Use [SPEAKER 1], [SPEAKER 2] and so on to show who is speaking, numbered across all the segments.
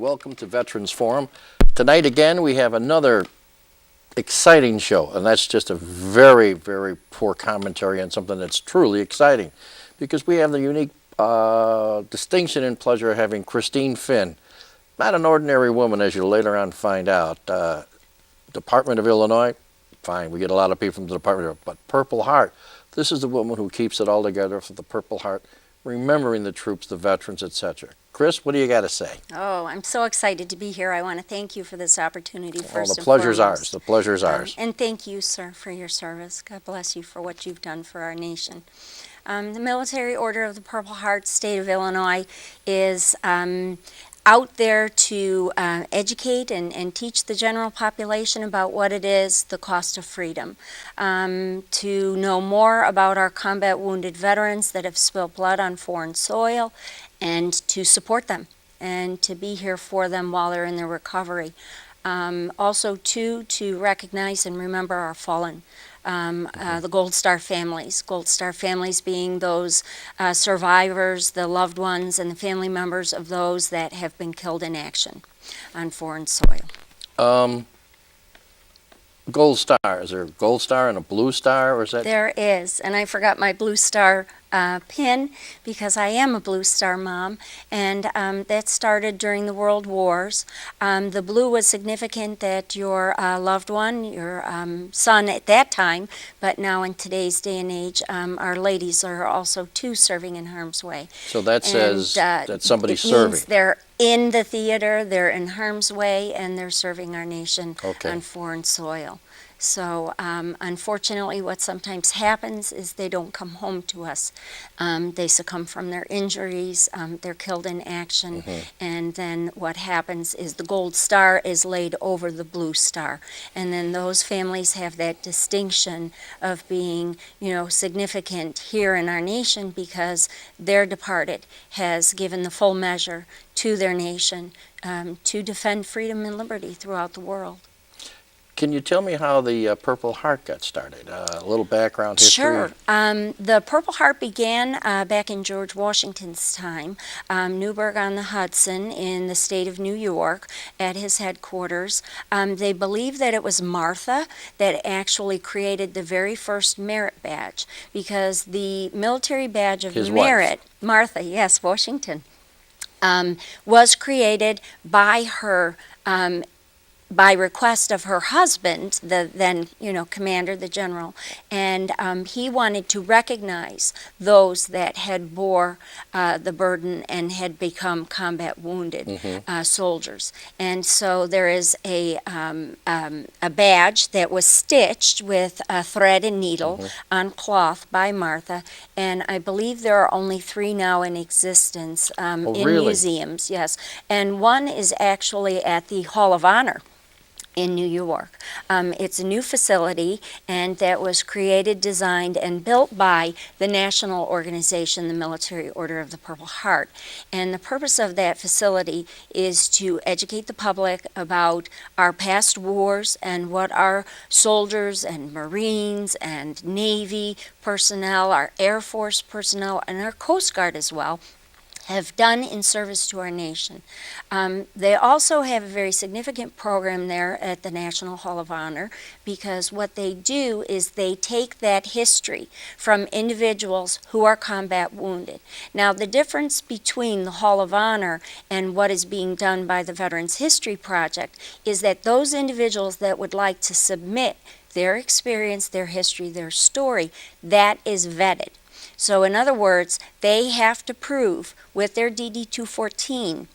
[SPEAKER 1] welcome to Veterans Forum. Tonight again we have another exciting show, and that's just a very, very poor commentary on something that's truly exciting, because we have the unique distinction and pleasure of having Christine Finn, not an ordinary woman, as you'll later on find out. Department of Illinois, fine, we get a lot of people from the Department, but Purple Heart, this is the woman who keeps it all together for the Purple Heart, remembering the troops, the veterans, etc. Chris, what do you got to say?
[SPEAKER 2] Oh, I'm so excited to be here. I want to thank you for this opportunity first and foremost.
[SPEAKER 1] The pleasure's ours. The pleasure's ours.
[SPEAKER 2] And thank you, sir, for your service. God bless you for what you've done for our nation. The Military Order of the Purple Heart, State of Illinois, is out there to educate and teach the general population about what it is, the cost of freedom, to know more about our combat wounded veterans that have spilled blood on foreign soil, and to support them and to be here for them while they're in their recovery. Also, too, to recognize and remember our fallen, the Gold Star families. Gold Star families being those survivors, the loved ones, and the family members of those that have been killed in action on foreign soil. Gold Star, is there a Gold Star and a Blue Star, or is that? There is, and I forgot my Blue Star pin because I am a Blue Star mom, and that started during the World Wars. The blue was significant that your loved one, your son at that time, but now in today's day and age, our ladies are also too serving in harm's way. So that says that somebody's serving. Means they're in the theater, they're in harm's way, and they're serving our nation on foreign soil. So unfortunately, what sometimes happens is they don't come home to us. They succumb from their injuries, they're killed in action, and then what happens is the Gold Star is laid over the Blue Star. And then those families have that distinction of being, significant here in our nation because their departed has given the full measure to their nation to defend freedom and liberty throughout the world. Can you tell me how the Purple Heart got started? A little background history? Sure. The Purple Heart began back in George Washington's time, Newburgh-on-the-Hudson in the state of New York at his headquarters. They believe that it was Martha that actually created the very first merit badge, because the military badge of merit, Martha, yes, Washington, was created by her by request of her husband, the then, commander, the general, and he wanted to recognize those that had bore the burden and had become combat wounded soldiers. And so there is a badge that was stitched with a thread and needle on cloth by Martha, and I believe there are only 3 now in existence in museums, yes. And one is actually at the Hall of Honor in New York. It's a new facility, and that was created, designed, and built by the national organization, the Military Order of the Purple Heart. And the purpose of that facility is to educate the public about our past wars and what our soldiers and Marines and Navy personnel, our Air Force personnel, and our Coast Guard as well, have done in service to our nation. They also have a very significant program there at the National Hall of Honor, because what they do is they take that history from individuals who are combat wounded. Now, the difference between the Hall of Honor and what is being done by the Veterans History Project is that those individuals that would like to submit their experience, their history, their story, that is vetted. So in other words, they have to prove with their DD-214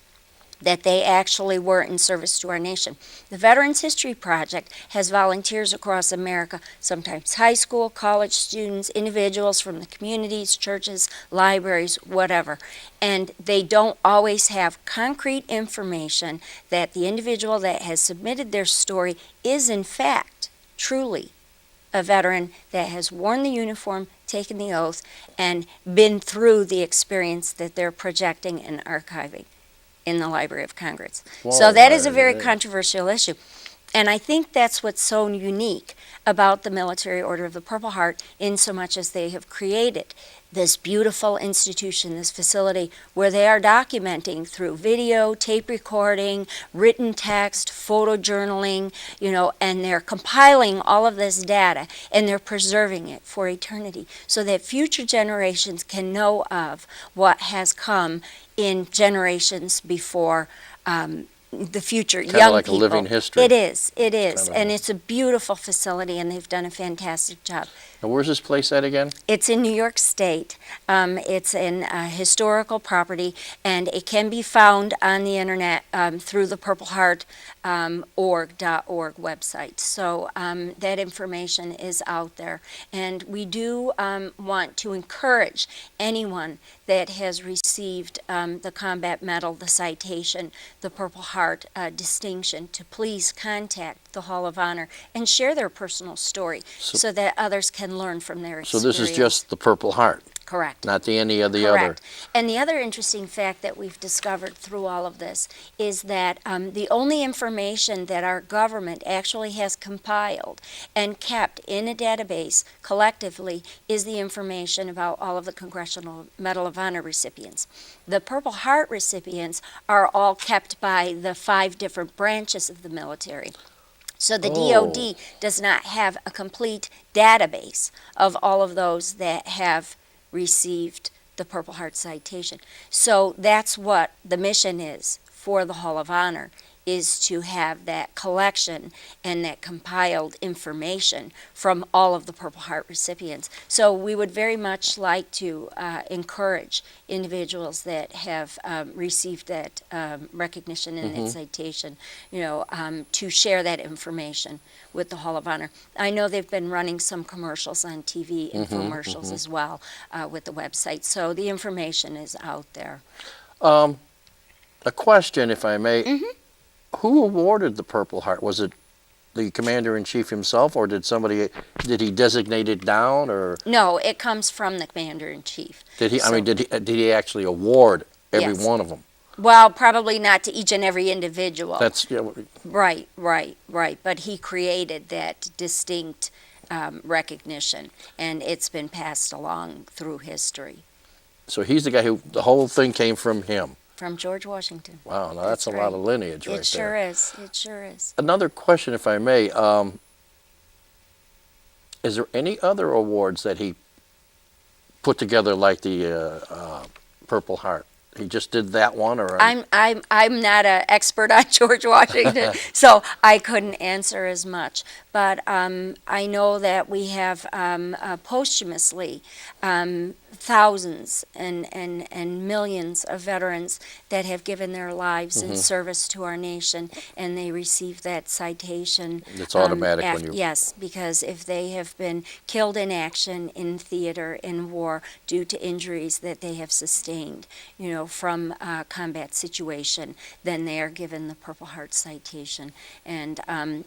[SPEAKER 2] that they actually were in service to our nation. The Veterans History Project has volunteers across America, sometimes high school, college students, individuals from the communities, churches, libraries, whatever. And they don't always have concrete information that the individual that has submitted their story is in fact, truly, a veteran that has worn the uniform, taken the oath, and been through the experience that they're projecting and archiving in the Library of Congress. Whoa, so that is a very controversial issue. And I think that's what's so unique about the Military Order of the Purple Heart, in so much as they have created this beautiful institution, this facility, where they are documenting through video, tape recording, written text, photojournaling, and they're compiling all of this data, and they're preserving it for eternity so that future generations can know of what has come in generations before the future,
[SPEAKER 1] Kinda
[SPEAKER 2] young
[SPEAKER 1] like a
[SPEAKER 2] people.
[SPEAKER 1] living history.
[SPEAKER 2] It is,
[SPEAKER 1] Kinda.
[SPEAKER 2] and it's a beautiful facility, and they've done a fantastic job.
[SPEAKER 1] And where's this place at again?
[SPEAKER 2] It's in New York State. It's in a historical property, and it can be found on the internet through the Purple Heart .org website. So that information is out there. And we do want to encourage anyone that has received the Combat Medal, the citation, the Purple Heart distinction, to please contact the Hall of Honor and share their personal story so that others can learn from their
[SPEAKER 1] So
[SPEAKER 2] experience.
[SPEAKER 1] this is just the Purple Heart,
[SPEAKER 2] Correct.
[SPEAKER 1] not any of the other.
[SPEAKER 2] Correct. And the other interesting fact that we've discovered through all of this is that the only information that our government actually has compiled and kept in a database collectively is the information about all of the Congressional Medal of Honor recipients. The Purple Heart recipients are all kept by the 5 different branches of the military. So the DOD does not have a complete database of all of those that have received the Purple Heart citation. So that's what the mission is for the Hall of Honor, is to have that collection and that compiled information from all of the Purple Heart recipients. So we would very much like to encourage individuals that have received that recognition and that citation, to share that information with the Hall of Honor. I know they've been running some commercials on TV, infomercials as well, with the website. So the information is out there.
[SPEAKER 1] A question, if I may. Who awarded the Purple Heart? Was it the Commander-in-Chief himself, or did he designate it down, or
[SPEAKER 2] No, it comes from the Commander-in-Chief.
[SPEAKER 1] did he? I mean, did he actually award every
[SPEAKER 2] Yes.
[SPEAKER 1] one of them?
[SPEAKER 2] Well, probably not to each and every individual.
[SPEAKER 1] That's
[SPEAKER 2] Right. But he created that distinct recognition, and it's been passed along through history.
[SPEAKER 1] so he's the guy who the whole thing came from him.
[SPEAKER 2] From George Washington.
[SPEAKER 1] Wow, now that's a
[SPEAKER 2] That's
[SPEAKER 1] lot
[SPEAKER 2] right.
[SPEAKER 1] of lineage right
[SPEAKER 2] It sure
[SPEAKER 1] there.
[SPEAKER 2] is. It sure is.
[SPEAKER 1] Another question, if I may. Is there any other awards that he put together like the Purple Heart? He just did that one, or
[SPEAKER 2] I'm not an expert on George Washington, so I couldn't answer as much. But I know that we have posthumously thousands and millions of veterans that have given their lives in service to our nation, and they receive that citation.
[SPEAKER 1] It's automatic when you.
[SPEAKER 2] Yes, because if they have been killed in action, in theater, in war, due to injuries that they have sustained, from a combat situation, then they are given the Purple Heart citation. And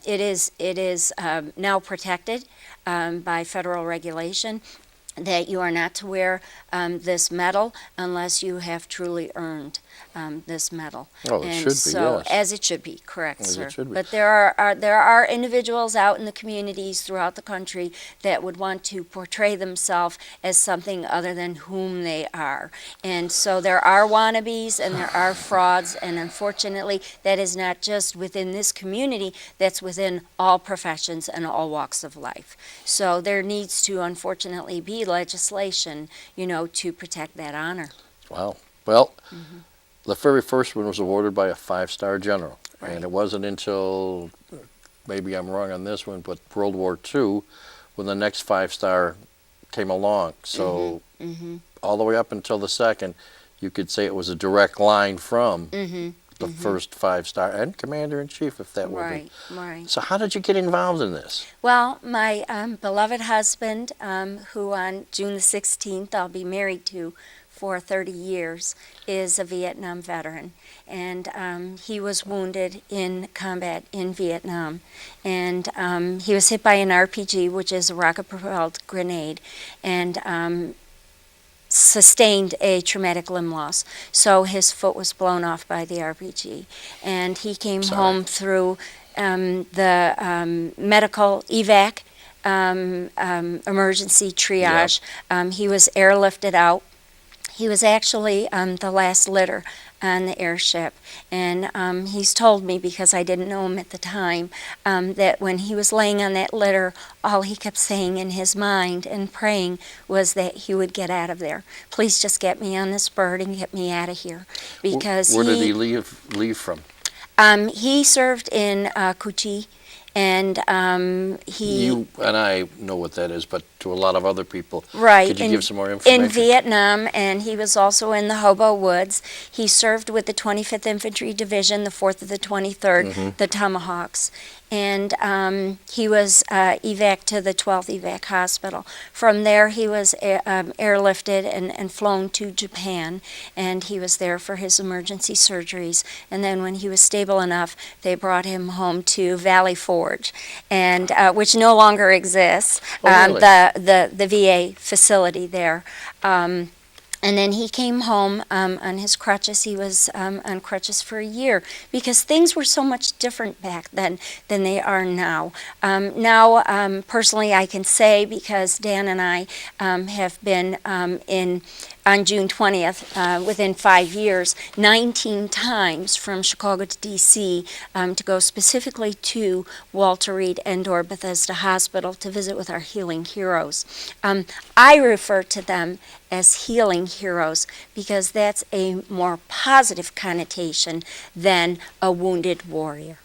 [SPEAKER 2] it is now protected by federal regulation, that you are not to wear this medal unless you have truly earned this medal.
[SPEAKER 1] Oh, it
[SPEAKER 2] And
[SPEAKER 1] should be,
[SPEAKER 2] so,
[SPEAKER 1] yes.
[SPEAKER 2] as it should be, correct,
[SPEAKER 1] As it
[SPEAKER 2] sir.
[SPEAKER 1] should be.
[SPEAKER 2] But there are individuals out in the communities throughout the country that would want to portray themselves as something other than whom they are. And so there are wannabes and there are frauds, and unfortunately, that is not just within this community, that's within all professions and all walks of life. So there needs to, unfortunately, be legislation, to protect that honor.
[SPEAKER 1] Wow. Well, the very first one was awarded by a 5-star general.
[SPEAKER 2] Right.
[SPEAKER 1] And it wasn't until, maybe I'm wrong on this one, but World War II, when the next 5-star came along. So all the way up until the second, you could say it was a direct line from the first 5-star and Commander-in-Chief, if that would be.
[SPEAKER 2] Right.
[SPEAKER 1] So how did you get involved in this?
[SPEAKER 2] Well, my beloved husband, who on June the 16th I'll be married to for 30 years, is a Vietnam veteran. And he was wounded in combat in Vietnam. And he was hit by an RPG, which is a rocket-propelled grenade, and sustained a traumatic limb loss. So his foot was blown off by the RPG. And he came home through medical evac, emergency triage. He was airlifted out. He was actually the last litter on the airship, and he's told me, because I didn't know him at the time, that when he was laying on that litter, all he kept saying in his mind and praying was that he would get out of there. Please just get me on this bird and get me out of here, because
[SPEAKER 1] Where did he leave from?
[SPEAKER 2] He served in Kuchi, and
[SPEAKER 1] You and I know what that is, but to a lot of other people,
[SPEAKER 2] right,
[SPEAKER 1] could you give some more information?
[SPEAKER 2] in Vietnam, and he was also in the Hobo Woods. He served with the 25th Infantry Division, the 4th of the 23rd, the Tomahawks, and he was evac to the 12th Evac Hospital. From there, he was airlifted and flown to Japan, and he was there for his emergency surgeries. And then when he was stable enough, they brought him home to Valley Forge, and which no longer exists.
[SPEAKER 1] Oh, really?
[SPEAKER 2] The VA facility there. And then he came home on his crutches. He was on crutches for a year, because things were so much different back then than they are now. Personally, I can say, because Dan and I have been on June 20th, within 5 years, 19 times from Chicago to D.C. To go specifically to Walter Reed and/or Bethesda Hospital to visit with our healing heroes. I refer to them as healing heroes because that's a more positive connotation than a wounded warrior.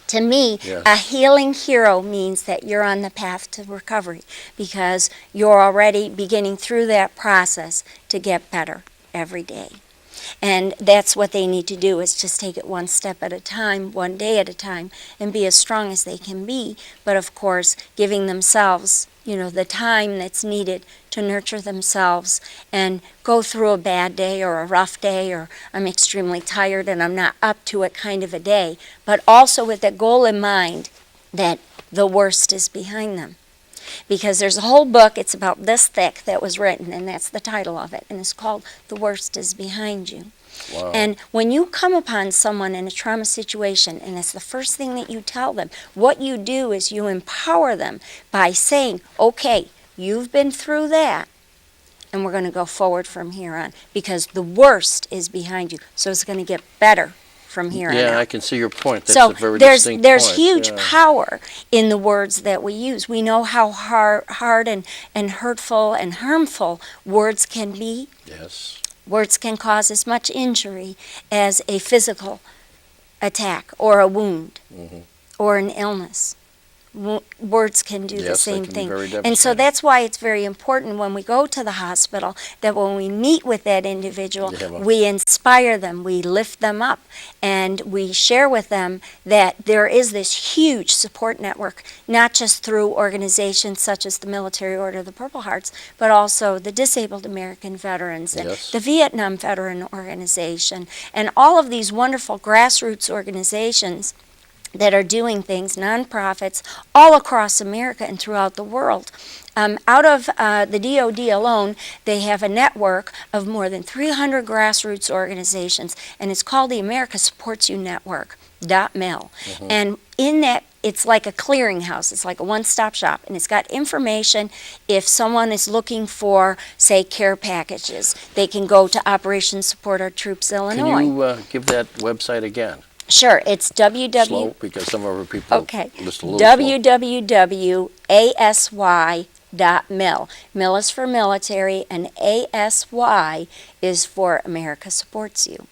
[SPEAKER 2] To me,
[SPEAKER 1] Yes.
[SPEAKER 2] a healing hero means that you're on the path to recovery, because you're already beginning through that process to get better every day. And that's what they need to do, is just take it one step at a time, one day at a time, and be as strong as they can be. But of course, giving themselves, the time that's needed to nurture themselves and go through a bad day or a rough day, or I'm extremely tired and I'm not up to it kind of a day, but also with the goal in mind that the worst is behind them. Because there's a whole book, it's about this thick, that was written, and that's the title of it, and it's called The Worst is Behind You.
[SPEAKER 1] Wow.
[SPEAKER 2] And when you come upon someone in a trauma situation, and it's the first thing that you tell them, what you do is you empower them by saying, okay, you've been through that, and we're going to go forward from here on, because the worst is behind you, so it's going to get better from here on out.
[SPEAKER 1] Yeah, I can see your point. That's
[SPEAKER 2] So
[SPEAKER 1] a very
[SPEAKER 2] there's
[SPEAKER 1] distinct point.
[SPEAKER 2] huge
[SPEAKER 1] Yeah.
[SPEAKER 2] power in the words that we use. We know how hard and hurtful and harmful words can be.
[SPEAKER 1] Yes.
[SPEAKER 2] Words can cause as much injury as a physical attack or a wound or an illness. Words can do the
[SPEAKER 1] Yes, they
[SPEAKER 2] same
[SPEAKER 1] can be
[SPEAKER 2] thing.
[SPEAKER 1] very
[SPEAKER 2] And so
[SPEAKER 1] devastating.
[SPEAKER 2] that's why it's very important when we go to the hospital that when we meet with that individual,
[SPEAKER 1] You have a-
[SPEAKER 2] we inspire them, we lift them up, and we share with them that there is this huge support network, not just through organizations such as the Military Order of the Purple Hearts, but also the Disabled American Veterans and
[SPEAKER 1] Yes.
[SPEAKER 2] the Vietnam Veteran Organization, and all of these wonderful grassroots organizations that are doing things, nonprofits, all across America and throughout the world. Out of the DOD alone, they have a network of more than 300 grassroots organizations, and it's called the America Supports You Network, .mil. And in that, it's like a clearinghouse. It's like a one-stop shop, and it's got information. If someone is looking for, say, care packages, they can go to Operation Support Our Troops Illinois.
[SPEAKER 1] Can you give that website again?
[SPEAKER 2] Sure, it's
[SPEAKER 1] Slow, because some of our people
[SPEAKER 2] Okay.
[SPEAKER 1] list a little slow.
[SPEAKER 2] www.asy.mil. Mil is for military, and ASY is for America Supports You.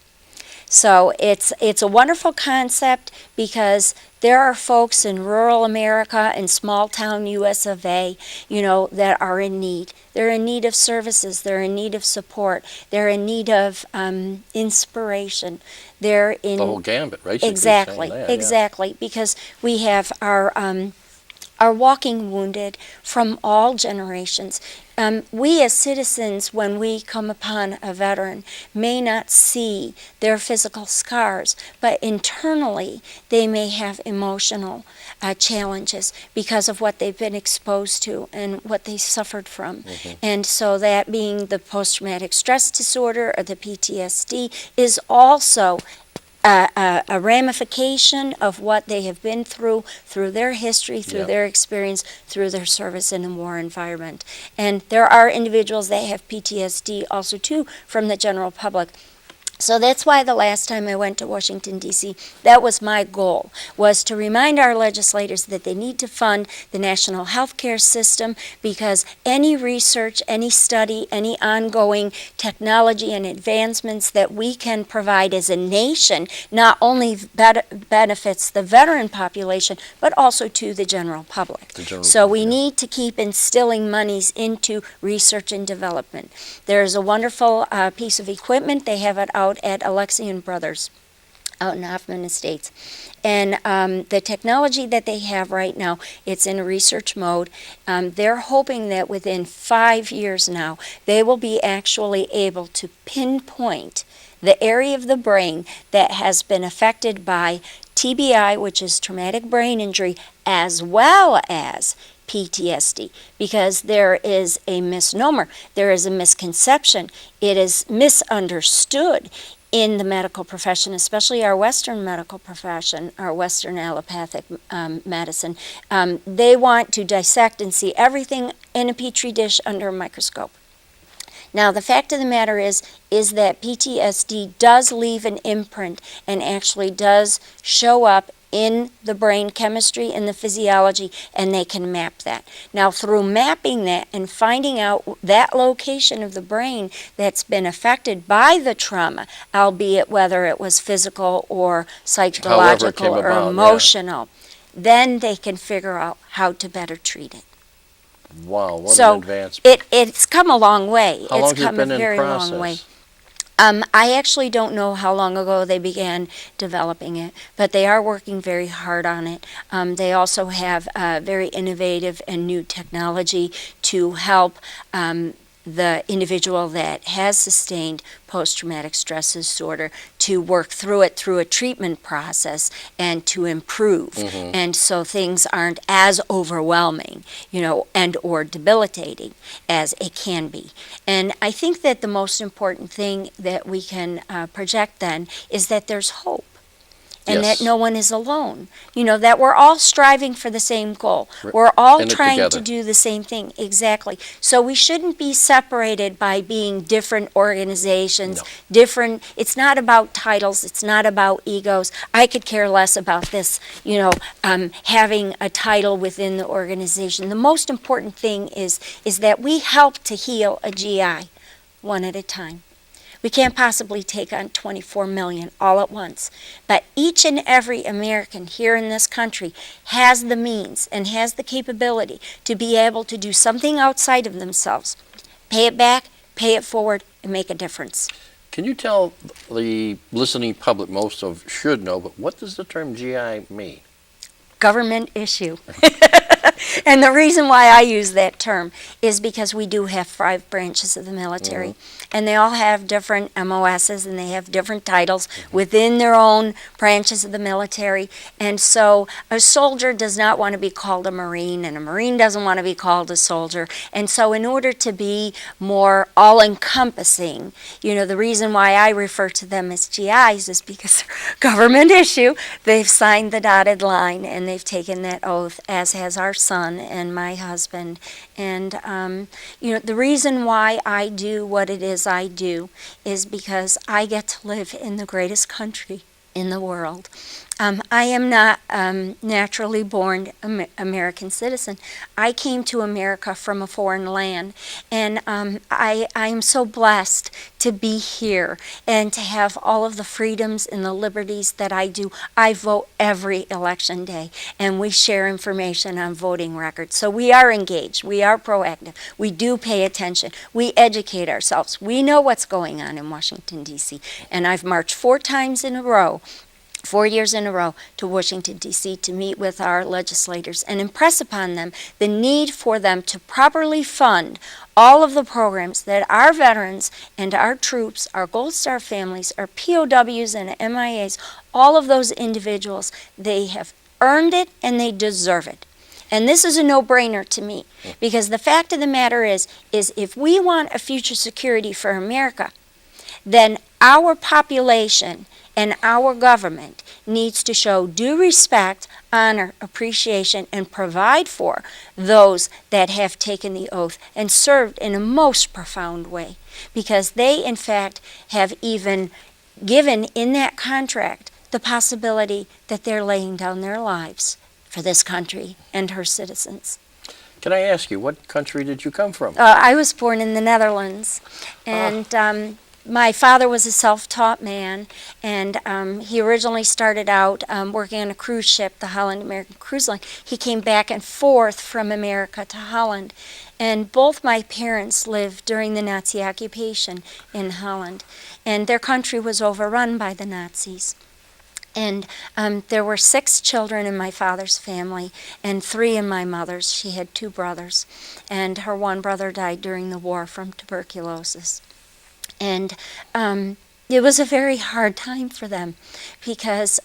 [SPEAKER 2] So it's a wonderful concept, because there are folks in rural America and small town US of A, that are in need. They're in need of services. They're in need of support. They're in need of inspiration. They're in
[SPEAKER 1] The whole gambit, right? Basically
[SPEAKER 2] exactly,
[SPEAKER 1] saying that, yeah.
[SPEAKER 2] exactly, because we have our walking wounded from all generations. We as citizens, when we come upon a veteran, may not see their physical scars, but internally they may have emotional challenges because of what they've been exposed to and what they suffered from. And so that being the post-traumatic stress disorder or the PTSD is also a ramification of what they have been through their history, through
[SPEAKER 1] Yep.
[SPEAKER 2] their experience, through their service in a war environment. And there are individuals that have PTSD also too from the general public. So that's why the last time I went to Washington, D.C., that was my goal, was to remind our legislators that they need to fund the national health care system, because any research, any study, any ongoing technology and advancements that we can provide as a nation not only benefits the veteran population, but also to the general public. So we need to keep instilling monies into research and development. There's a wonderful piece of equipment. They have it out at Alexian Brothers out in Hoffman Estates. And the technology that they have right now, it's in a research mode. They're hoping that within 5 years now, they will be actually able to pinpoint the area of the brain that has been affected by TBI, which is traumatic brain injury, as well as PTSD, because there is a misnomer, there is a misconception, it is misunderstood in the medical profession, especially our Western medical profession, our Western allopathic medicine. They want to dissect and see everything in a petri dish under a microscope. Now, the fact of the matter is that PTSD does leave an imprint and actually does show up in the brain chemistry and the physiology, and they can map that. Now, through mapping that and finding out that location of the brain that's been affected by the trauma, albeit whether it was physical or psychological or emotional, then they can figure out how to better treat it.
[SPEAKER 1] Wow, what an advancement.
[SPEAKER 2] So it's come a long way.
[SPEAKER 1] How long
[SPEAKER 2] it's
[SPEAKER 1] has
[SPEAKER 2] come
[SPEAKER 1] it been
[SPEAKER 2] a very
[SPEAKER 1] in process?
[SPEAKER 2] long way. I actually don't know how long ago they began developing it, but they are working very hard on it. They also have very innovative and new technology to help the individual that has sustained post-traumatic stress disorder to work through it through a treatment process and to improve. And so things aren't as overwhelming, and or debilitating as it can be. And I think that the most important thing that we can project then is that there's hope. And
[SPEAKER 1] Yes.
[SPEAKER 2] that no one is alone. That we're all striving for the same goal. We're all trying to do the same thing. Exactly. So we shouldn't be separated by being different organizations, different. It's not about titles. It's not about egos. I could care less about this, having a title within the organization. The most important thing is that we help to heal a GI one at a time. We can't possibly take on 24 million all at once. But each and every American here in this country has the means and has the capability to be able to do something outside of themselves. Pay it back, pay it forward, and make a difference.
[SPEAKER 1] Can you tell the listening public, most of should know, but what does the term GI mean?
[SPEAKER 2] Government issue. And the reason why I use that term is because we do have 5 branches of the military, and they all have different MOSs, and they have different titles within their own branches of the military. And so a soldier does not want to be called a Marine, and a Marine doesn't want to be called a soldier. And so in order to be more all-encompassing, the reason why I refer to them as GIs is because government issue, they've signed the dotted line, and they've taken that oath, as has our son and my husband. And, the reason why I do what it is I do is because I get to live in the greatest country in the world. I am not naturally born American citizen. I came to America from a foreign land, and I am so blessed to be here and to have all of the freedoms and the liberties that I do. I vote every election day, and we share information on voting records. So we are engaged. We are proactive. We do pay attention. We educate ourselves. We know what's going on in Washington, D.C., and I've marched 4 times in a row 4 years in a row to Washington, D.C. to meet with our legislators and impress upon them the need for them to properly fund all of the programs that our veterans and our troops, our Gold Star families, our POWs and MIAs, all of those individuals, they have earned it and they deserve it. And this is a no-brainer to me, because the fact of the matter is if we want a future security for America, then our population And our government needs to show due respect, honor, appreciation, and provide for those that have taken the oath and served in a most profound way. Because they, in fact, have even given in that contract the possibility that they're laying down their lives for this country and her citizens.
[SPEAKER 1] Can I ask you, what country did you come from?
[SPEAKER 2] I was born in the Netherlands, and my father was a self-taught man, and he originally started out working on a cruise ship, the Holland American Cruise Line. He came back and forth from America to Holland, and both my parents lived during the Nazi occupation in Holland, and their country was overrun by the Nazis. And there were 6 children in my father's family and 3 in my mother's. She had 2 brothers, and her one brother died during the war from tuberculosis. And it was a very hard time for them because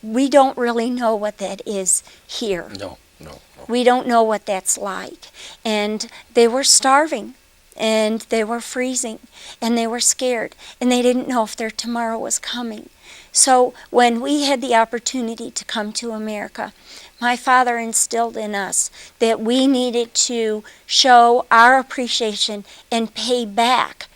[SPEAKER 2] we don't really know what that is here.
[SPEAKER 1] No.
[SPEAKER 2] We don't know what that's like. And they were starving, and they were freezing, and they were scared, and they didn't know if their tomorrow was coming. So when we had the opportunity to come to America, my father instilled in us that we needed to show our appreciation and pay back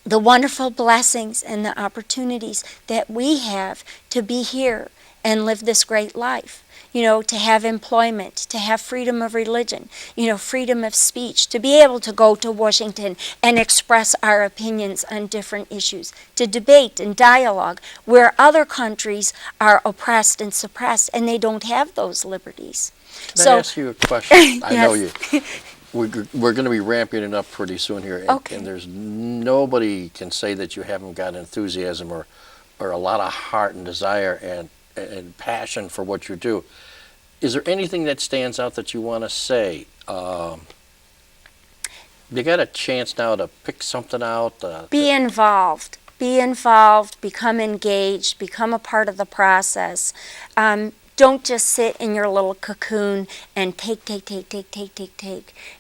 [SPEAKER 2] the wonderful blessings and the opportunities that we have to be here and live this great life. You know, to have employment, to have freedom of religion, you know, freedom of speech, to be able to go to Washington and express our opinions on different issues, to debate and dialogue where other countries are oppressed and suppressed and they don't have those liberties.
[SPEAKER 1] Can I ask you a question? I know you.
[SPEAKER 2] Yes.
[SPEAKER 1] We're going to be ramping it up pretty soon here,
[SPEAKER 2] Okay.
[SPEAKER 1] and there's nobody can say that you haven't got enthusiasm or a lot of heart and desire and passion for what you do. Is there anything that stands out that you want to say? You got a chance now to pick something out.
[SPEAKER 2] Be involved. Be involved, become engaged, become a part of the process. Don't just sit in your little cocoon and take.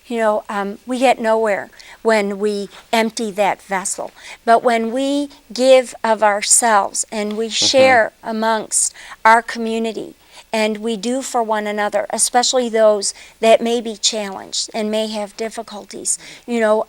[SPEAKER 2] You know, we get nowhere when we empty that vessel. But when we give of ourselves and we share amongst our community, and we do for one another, especially those that may be challenged and may have difficulties. You know,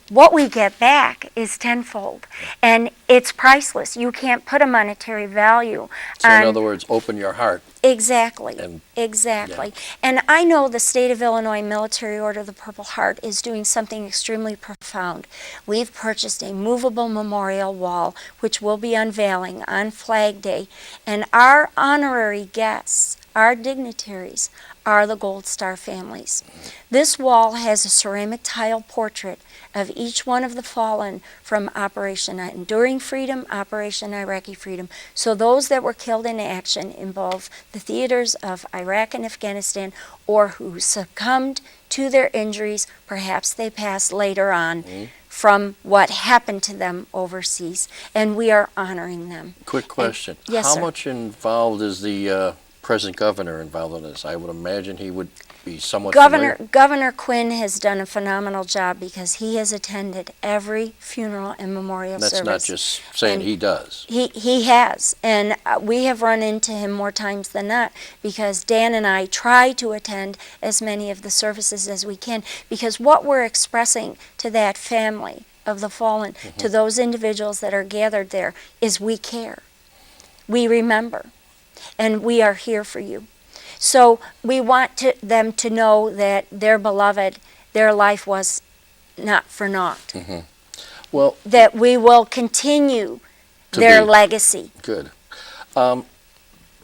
[SPEAKER 2] what we get back is tenfold, and it's priceless. You can't put a monetary value
[SPEAKER 1] So
[SPEAKER 2] on.
[SPEAKER 1] in other words, open your heart.
[SPEAKER 2] Exactly.
[SPEAKER 1] And-
[SPEAKER 2] Exactly. And I know the State of Illinois Military Order of the Purple Heart is doing something extremely profound. We've purchased a movable memorial wall, which we'll be unveiling on Flag Day. And our honorary guests, our dignitaries, are the Gold Star families. This wall has a ceramic tile portrait of each one of the fallen from Operation Enduring Freedom, Operation Iraqi Freedom. So those that were killed in action in both the theaters of Iraq and Afghanistan, or who succumbed to their injuries, perhaps they passed later on from what happened to them overseas, and we are honoring them.
[SPEAKER 1] Quick question.
[SPEAKER 2] Yes,
[SPEAKER 1] How
[SPEAKER 2] sir.
[SPEAKER 1] much involved is the present governor involved in this? I would imagine he would be somewhat familiar.
[SPEAKER 2] Governor Quinn has done a phenomenal job because he has attended every funeral and memorial
[SPEAKER 1] That's
[SPEAKER 2] service.
[SPEAKER 1] not just saying
[SPEAKER 2] And
[SPEAKER 1] he does.
[SPEAKER 2] He has, and we have run into him more times than not because Dan and I try to attend as many of the services as we can, because what we're expressing to that family of the fallen, to those individuals that are gathered there, is we care. We remember, and we are here for you. So we want them to know that their beloved, their life was not for naught.
[SPEAKER 1] Well,
[SPEAKER 2] That we will continue
[SPEAKER 1] To
[SPEAKER 2] their
[SPEAKER 1] be.
[SPEAKER 2] legacy.
[SPEAKER 1] good. I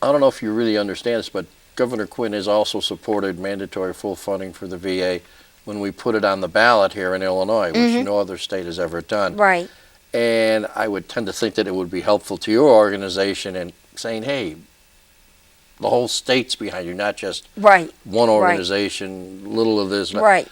[SPEAKER 1] don't know if you really understand this, but Governor Quinn has also supported mandatory full funding for the VA when we put it on the ballot here in Illinois, which no other state has ever done.
[SPEAKER 2] Right.
[SPEAKER 1] And I would tend to think that it would be helpful to your organization in saying, hey, the whole state's behind you, not just
[SPEAKER 2] Right.
[SPEAKER 1] one organization, little of this,
[SPEAKER 2] Right.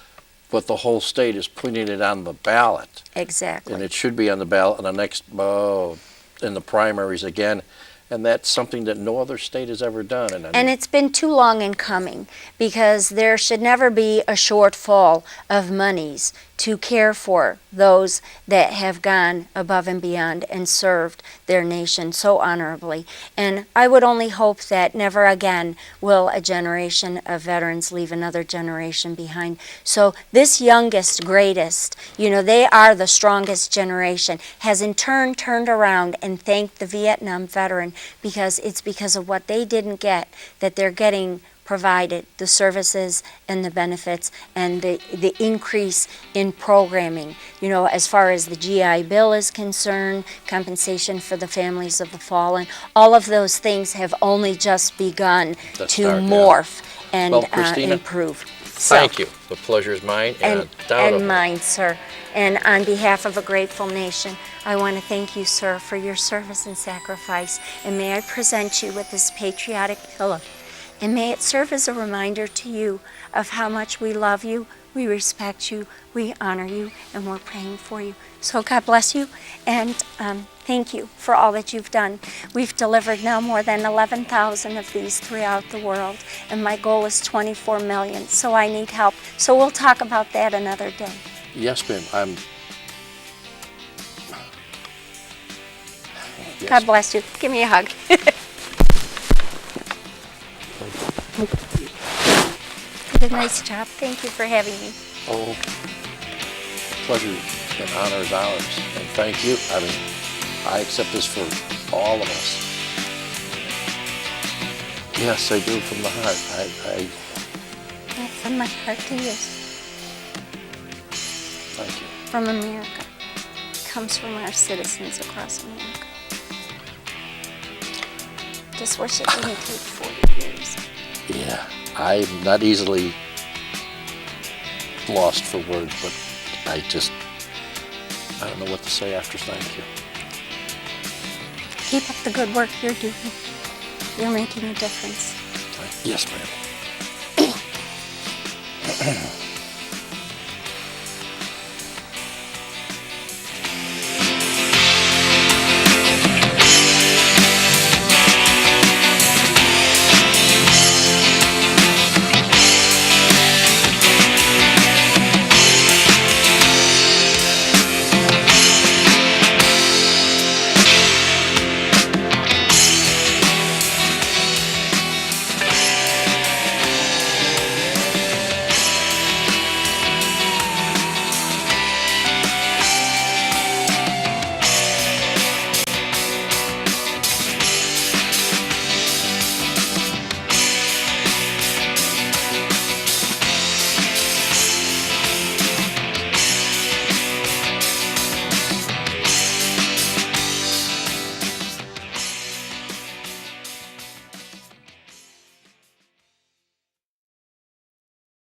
[SPEAKER 1] but the whole state is putting it on the ballot.
[SPEAKER 2] Exactly.
[SPEAKER 1] And it should be on the ballot in the next, in the primaries again. And that's something that no other state has ever done. And, I
[SPEAKER 2] And
[SPEAKER 1] mean,
[SPEAKER 2] it's been too long in coming because there should never be a shortfall of monies to care for those that have gone above and beyond and served their nation so honorably. And I would only hope that never again will a generation of veterans leave another generation behind. So this youngest, greatest, they are the strongest generation, has in turn turned around and thanked the Vietnam veteran, because it's because of what they didn't get that they're getting provided, the services and the benefits and the increase in programming. As far as the GI Bill is concerned, compensation for the families of the fallen, all of those things have only just begun to morph and
[SPEAKER 1] Well, Christina,
[SPEAKER 2] improve.
[SPEAKER 1] Thank you. The pleasure is mine and undoubtedly.
[SPEAKER 2] And mine, sir. And on behalf of a grateful nation, I want to thank you, sir, for your service and sacrifice. And may I present you with this patriotic pillow. And may it serve as a reminder to you of how much we love you, we respect you, we honor you, and we're praying for you. So God bless you, and thank you for all that you've done. We've delivered now more than 11,000 of these throughout the world, and my goal is 24 million, so I need help. So we'll talk about that another day.
[SPEAKER 1] Yes, ma'am. Yes.
[SPEAKER 2] God bless you. Give me a hug. You did a nice job. Thank you for having me.
[SPEAKER 1] Oh, pleasure and honor is ours. And thank you. I accept this for all of us. Yes, I do from the heart.
[SPEAKER 2] From my heart to you.
[SPEAKER 1] Thank you.
[SPEAKER 2] From America. It comes from our citizens across America. Just wish it didn't take 40 years.
[SPEAKER 1] Yeah, I'm not easily lost for words, but I don't know what to say after thank you.
[SPEAKER 2] Keep up the good work you're doing. You're making a difference.
[SPEAKER 1] Yes, ma'am.